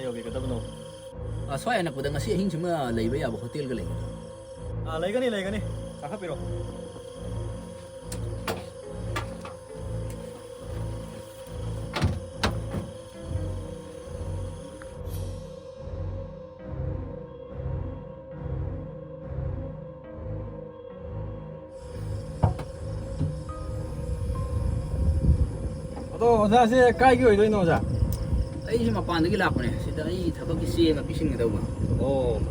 여기거든요. 소아에나 보다 시 힘쯤에 레이베야 뭐 호텔 그 레이. 레이거니. 자카피로. 어제 까이기 왜 이러노 자? Ay si mapandagi la ko ne. Sida ay tabag si ma fishing daw ma. 오.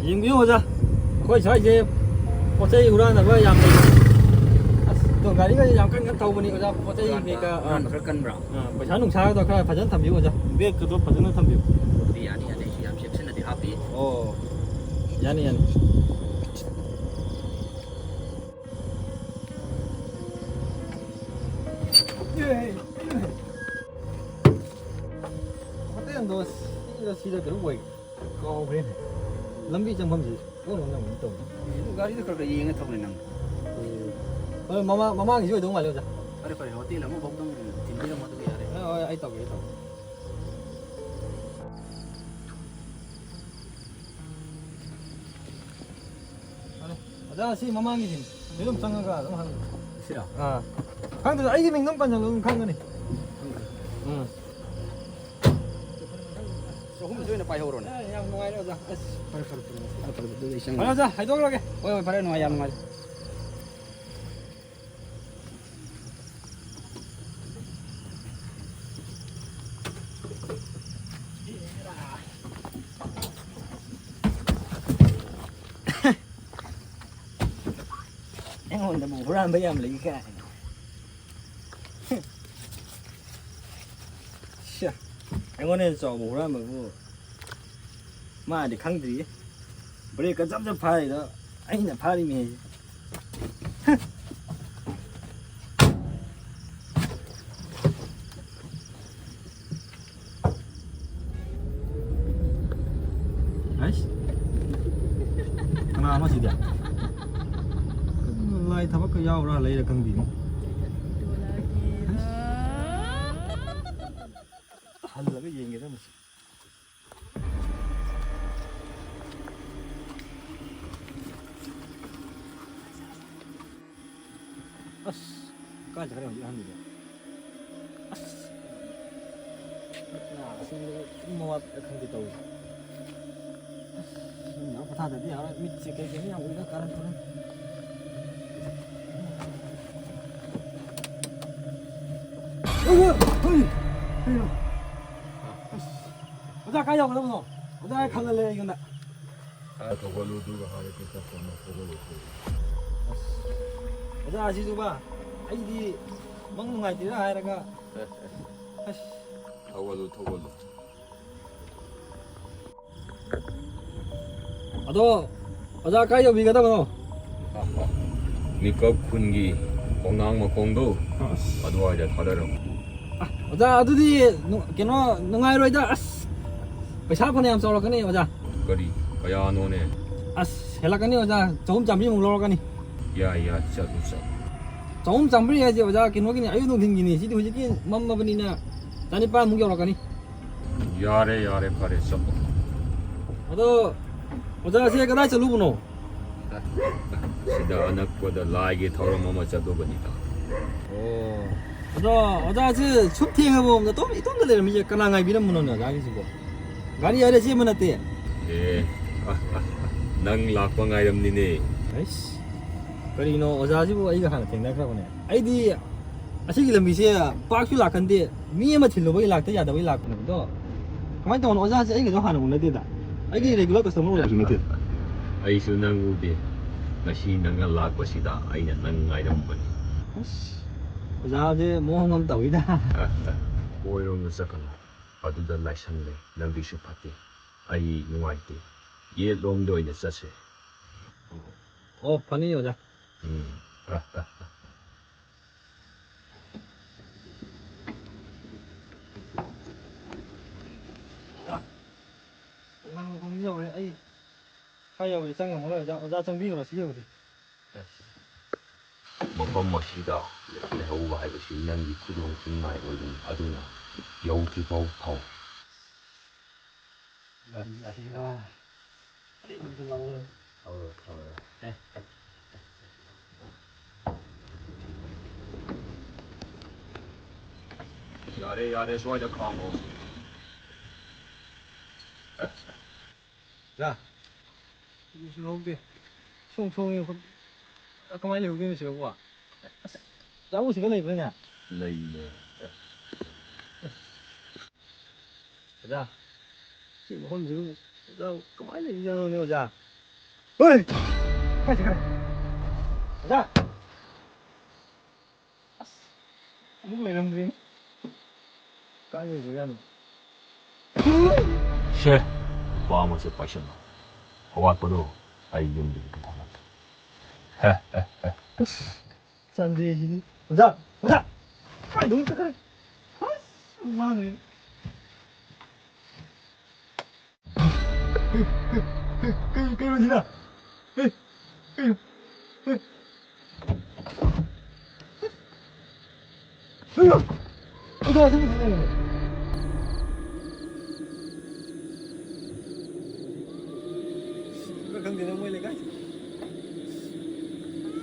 인규 오자. 거기 저 이제 포차이 우라나 봐 양. 또 가리가 약간 타고 보니 오자 포차이 그러니까 kan bro. 뭐 자동 차도 그래 파전 탐비 오자. 내 그도 파전을 탐비. Di ani ani si am section na di happy. 오. 야니. 예. 어때요 너 시도 그런 거야. 그래. lambi trong gì cũng là mình tùng Gari ko ka yinga thog ni nang. mama cái gì đúng mà luôn Pare pare hotel mo bog dong tindi mo to yare. ai tao 자, 시 마망이 진. 요즘 장가가 너무 한. Sira. 아. 강도 아이기 맹놈 반장 너무 강거네. 응. So hum join na pai horo na. Yang nungai lo 자. Pare do isang. Ano 자, hai dog lagi. Oy pare no ayam ngal. Anh đã bù ra bây giờ lấy cái anh 오늘 저 bù ra mà để khăng gì bây giờ cái dám phai đó anh là phai đi mày ấy thằng nào nó gì vậy lai thắp cái dao ra lấy là cần gì nữa hẳn là cái gì vậy đó mà cái gì cái gì mua không bị tù nó có thay được gì hả mình chỉ cái nhau uống cái cara thôi 어자 가요 그러면 어자 갈래 이건 나 저걸로 누가 하래 그랬었나 저걸로 어자 아시죠 봐 아이디 먹는 거 아이디라 하여가 저걸로 너 어자 가요 미가다 뭐 니꺼 군기 공낭마 공도 아두아이자 다다름 어자 아두디 걔너 능아이로이다 पैसा पनि हम चौल कनी 어자 거리 가야 노네 हेला कनी 어자 조금 잠비 먹으러 가니 야야 자두자 조금 잠비 해야지 어자 걔노기니 아유 너 빙기니 시디 호지기 맘마버니나 자니 빠 무겨러 가니 야래 파레서 어도 어자 세 그다 절루구노 시다 아낙보다 라이게 더러마마 자도버니다 어자 저 춥팅하고 또 이동들 이제 까나가 비는 문어는 가기지고 가리 아래 지면 어때 낭 락방아이람니네 아이씨 그리노 어자지고 이거 하나 땡나그라고네 아이디 아시기 람비세 박수 락한데 미에마 틸로버이 락다 야다버이 락거든요 가만히 또 어자지 이거 하나 못내다 아이기 레귤러 커스터머로 주는데 아이수 낭우데 다시 낭가 락버시다 아이냐 낭아이람버니 어자지 뭐한 떠이다 오이롱을 싹하나 아두다 라이상레 낭비슈 파티 아이 누아이테 예 롬도 이제 쌌세 파니 어자 không nhiều đấy ấy hay nhiều thì sang nhiều món rồi ra trong video là xíu rồi ꯃꯐꯝ ꯑꯁꯤꯗ ꯂꯩꯍꯧꯕ ꯍꯥꯏꯕꯁꯤ ꯅꯪꯒꯤ ꯈꯨꯗꯣꯡꯊꯤꯅꯤꯡꯉꯥꯏ ꯑꯣꯏꯒꯅꯤ ꯑꯗꯨꯅ ꯌꯧꯗ꯭ꯔꯤꯐꯥꯎ ꯊꯥꯎ ꯌꯥꯔꯦ ꯌꯥꯔꯦ ꯁ꯭ꯋꯥꯏꯗ ꯈꯥꯝꯃꯣ 자, 무슨 놈데? 송송이 그만 여기는 저거. 나무 시간 내 그냥. ꯂꯩꯅꯦ 자, 지금 혼 지금 저 그만 이러는 거자. 어이, 가자 가자. 자. 뭐 이런 거? 까지 뭐야 너? 쉐 ꯅꯨꯄꯥ ꯑꯃꯁꯦ ꯄꯥꯏꯁꯟꯅ ꯑꯋꯥꯠꯄꯗꯣ ꯑꯩ ꯌꯨꯝꯗꯒꯤ ꯄꯨꯊꯣꯔꯛꯀꯦ 짠데 가자 가자. 아 너무 착해. 아, 엄마네. 그러지나. 어디가 생각해? không thì nó mới lấy cái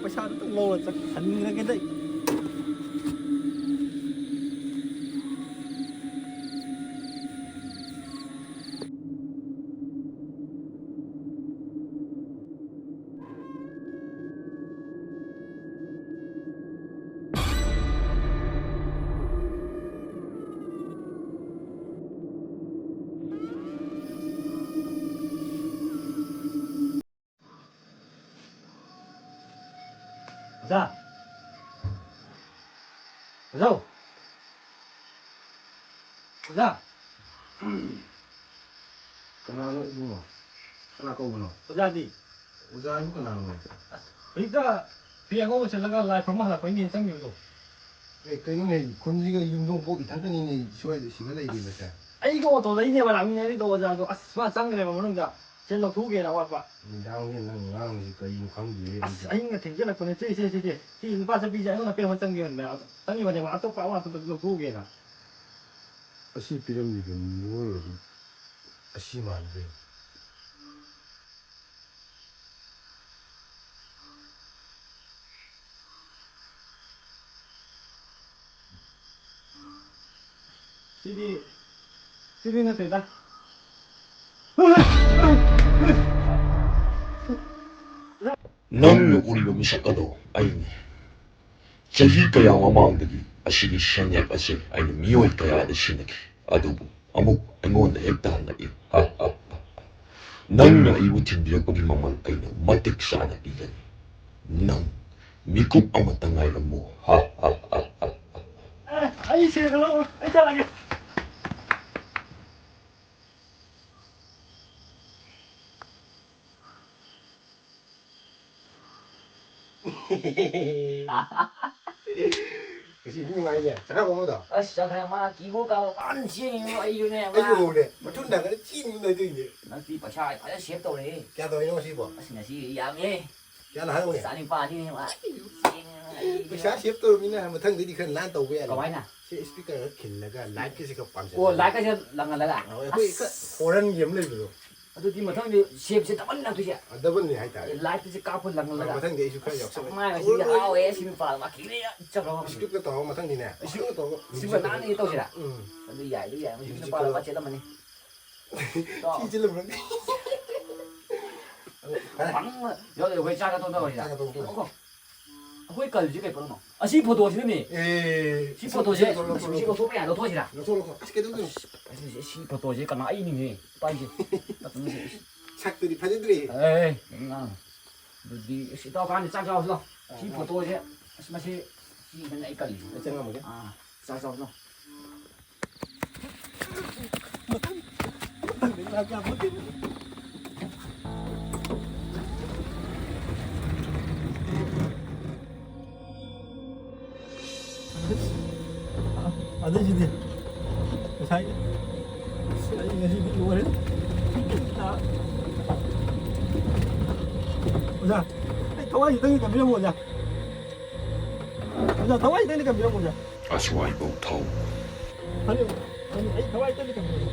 mà sao nó tung lô là chắc thành ra cái đấy 자, 가자. 가자. Kenapa ibu? Kenapa kau bunuh? 가자 đi. Usaha ibu kenapa? Bây giờ phía ngô sẽ là lại phải mà phải nhìn sang nhiều rồi. Cái này con gì cái dùng dụng cụ thằng cái này xoay để xí cái này đi mà sao? ấy cái ô tô đấy thì mà làm như thế đồ ra đồ mà sang cái này mà muốn ra trên lò thú kia nào vậy? Mình đang hiện đang ngang gì cái dùng không gì anh là thành chất là con này chơi thì ba sẽ bây giờ nó là bên hoàn tăng nhiều mà tăng nhiều mà nhà mà tốc pháo mà tốc lò thú kia nào. Asi piram gì cái mua asi mà đi. CD nó thế ta. ꯅꯪꯅ ꯎꯔꯤꯕ ꯃꯤꯁꯛ ꯑꯗꯣ ꯑꯩꯅꯤ ꯆꯍꯤ ꯀꯌꯥ ꯃꯃꯥꯡꯗꯒꯤ ꯑꯁꯤꯒꯤ ꯁꯦꯟꯌꯦꯛ ꯑꯁꯤ ꯑꯩꯅ ꯃꯤꯑꯣꯏ ꯀꯌꯥꯗ ꯁꯤꯟꯅꯈꯤ ꯑꯗꯨꯕꯨ ꯑꯃꯨꯛ ꯑꯩꯉꯣꯟꯗ ꯍꯦꯛꯇ ꯍꯪꯉꯛꯏ ꯅꯪꯅ ꯑꯩꯕꯨ ꯊꯤꯟꯕꯤꯔꯛꯄꯒꯤ ꯃꯃꯜ ꯑꯩꯅ ꯃꯇꯤꯛ ꯆꯥꯅ ꯄꯤꯒꯅꯤ ꯅꯪ ꯃꯤꯀꯨꯞ ꯑꯃꯇ ꯉꯥꯏꯔꯝꯃꯨ anh xe nó anh ra lại kìa. Cái gì nhưng mà nhỉ? Sao không có 아 진짜 그냥 막 이거 가고 빠른 지행이 막 이러네 Cái 막 gì này? Mà chút nào cái chim nơi tôi nhỉ? 나 뒤바샤 아저 셰프도래 Cái tôi nó xí bỏ. 아시나 시 야매 Cái là hai ông nhỉ? 싸니 빠지네 막 Cái sáng xếp tôi mình là một thân thì đi khẩn lan tàu về có máy nào cái speaker nó khỉnh là cái lái cái gì gặp bằng 오 라이까지 랑랑랑아 호란 염 lên rồi 어디 뭐 탕비 셰프 따만 나두지 double này hay tại 라이트 까폰 mà 랑랑랑아 thân thì chụp cái dọc xong 정말 맛있게 아왜 시민 파 막히네 저거 speaker to mà thân thì nè speaker to 시민 나는 또 싫어 ừ 근데 야 이거 야 시민 파 맞지 않니 chi chỉ là một 방 여기 왜 짜가 또 넣어야 cái to 호이까지 지게 버는 아 시포 도시니 에 시포 도시 시포 소배야 너 도시라 nó thôi cái đó 시포 도시 까나 아이님이 빠지 착들이 파들들이 에이 나 너디 시도 반이 짜자서 시포 도시 마시 시는 이까지 chẳng 뭐게 아 짜자서 안 되시네. 사이. 이거 이거 래 자. 보자. 가만히 있더니 좀 밀어보자. 자, 더와이 되니까 밀어보자. 아시와이 못하오. 아니, 아니, 더와이 되니까 밀어보자.